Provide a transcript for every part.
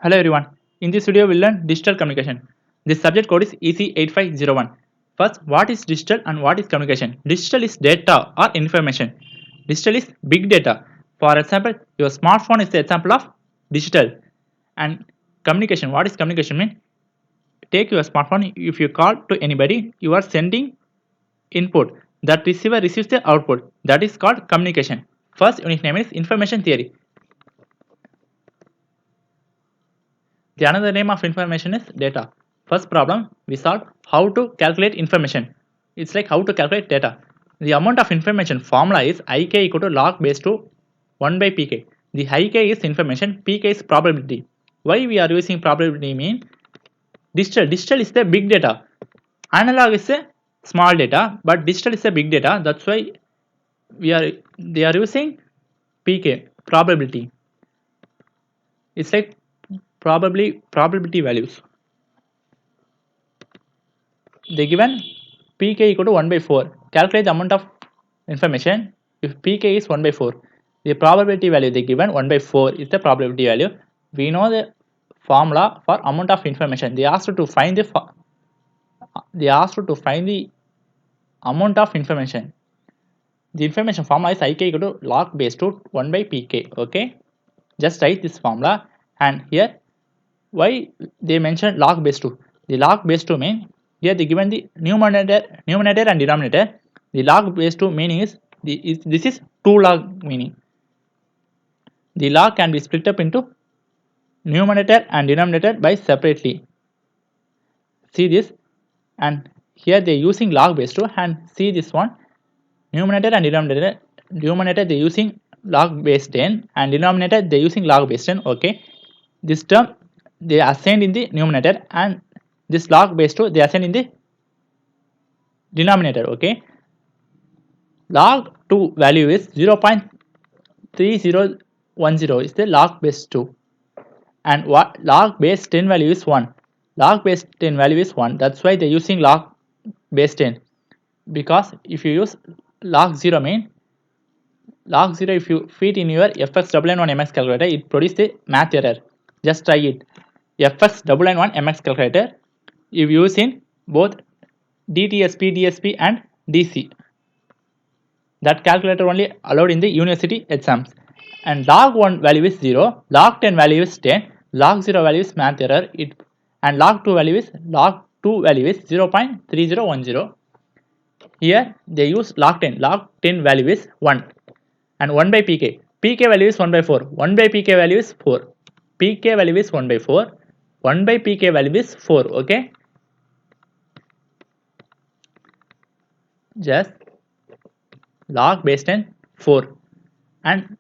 Hello everyone. In this video we'll learn digital communication. This subject code is EC8501. First, what is digital and what is communication? Digital is data or information. Digital is big data. For example, your smartphone is the example of digital. And communication, what is communication mean? Take your smartphone, if you call to anybody, you are sending input. That receiver receives the output. That is called communication. First unit name is information theory. The another name of information is data. First problem we solve how to calculate information. It's like how to calculate data. The amount of information formula is ik equal to log base to 1 by pk. The ik is information, pk is probability. Why we are using probability mean digital. Digital is the big data. Analog is a small data, but digital is a big data. That's why they are using pk probability. It's like probability values. They given pk equal to 1 by 4. Calculate the amount of information if pk is 1 by 4. The probability value they given 1 by 4 is the probability value. We know the formula for amount of information. They asked to find the amount of information. The information formula is ik equal to log base to 1 by pk. Okay, just write this formula. And here why they mentioned log base 2. The log base 2 mean here they given the numerator and denominator. The log base 2 meaning is this is 2 log meaning. The log can be split up into numerator and denominator by separately. See this, and here they using log base 2, and see this one, numerator and denominator. Numerator they using log base 10 and denominator they using log base 10. Okay, this term they assigned in the numerator and this log base 2 they assign in the denominator. Okay, log 2 value is 0.3010 is the log base 2, and what log base 10 value is 1. Log base 10 value is 1. That's why they're using log base 10, because if you use log 0 mean log 0, if you feed in your fx1 mx calculator, it produces the math error. Just try it. fx1 mx calculator you use in both DTSP, DSP and DC. That calculator only allowed in the university exams. And log 1 value is 0, log 10 value is 10, log 0 value is math error, and log 2 value is 0.3010. Here they use log 10 value is 1, and 1 by pk. Pk value is 1 by 4. 1 by pk value is 4. Pk value is 1 by 4. 1 by pk value is 4. Okay, just log base 10 4, and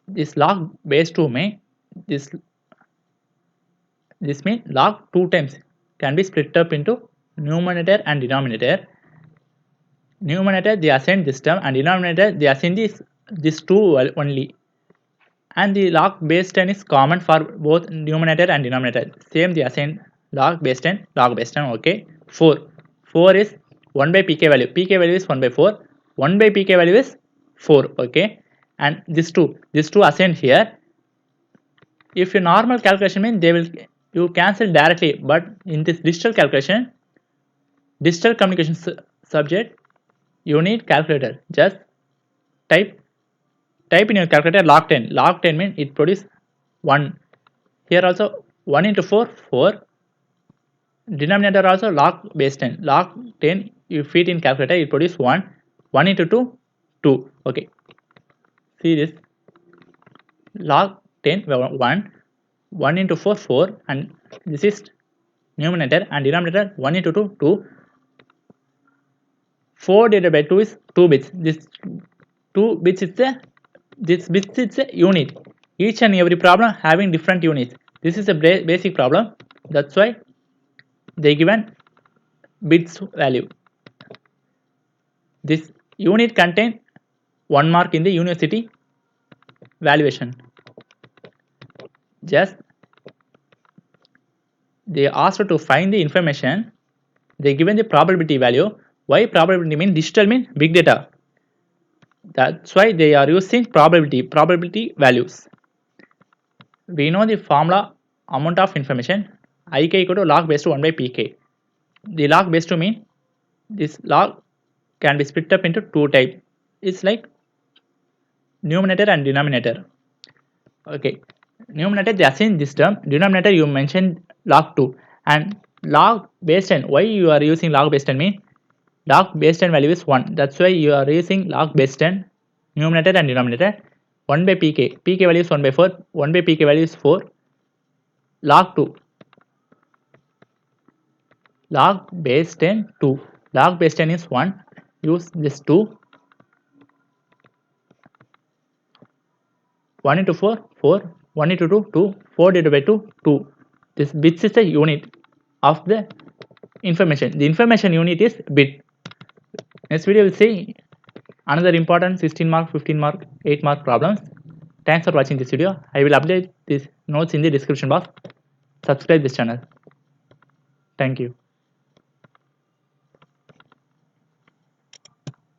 this log base 2 may this means log 2 times can be split up into numerator and denominator. Numerator they assign this term, and denominator they assign this 2 only, and the log base 10 is common for both numerator and denominator. Same they assign log base 10. Okay, 4 is 1 by pk value. Pk value is 1 by 4. 1 by pk value is 4. Okay, and this 2 assigned here. If your normal calculation means you cancel directly, but in this digital calculation, digital communication subject, you need calculator. Just type in your calculator log 10. Log 10 means it produce 1. Here also 1 into 4 4. Denominator also log base 10. Log 10 you feed in calculator, it produce 1. 1 into 2 2. Okay, see this, log 10 1, 1 into 4 4, and this is numerator, and denominator 1 into 2 2. 4 divided by 2 is 2 bits. This 2 bits is a unit. Each and every problem having different units. This is a basic problem. That's why they given bits value. This unit contain 1 mark in the university valuation. Just they asked to find the information. They given the probability value. Why probability mean digital mean big data. That's why they are using probability values. We know the formula amount of information ik equal to log base to 1 by pk. The log base to mean this log can be split up into two types. It's like numerator and denominator. Okay, numerator they assign this term, denominator you mentioned log 2, and log base 10. Why you are using log base 10 mean log base 10 value is 1. That's why you are using log base 10 numerator and denominator. 1 by pk, pk value is 1 by 4, 1 by pk value is 4, log 2, log base 10 2, log base 10 is 1, use this 2, 1 into 4 4, 1 into 2 2, 4 divided by 2 2. This bits is the unit of the information. The information unit is bit. Next video will see another important 16 mark, 15 mark, 8 mark problems. Thanks for watching this video. I will update these notes in the description box. Subscribe this channel. Thank you.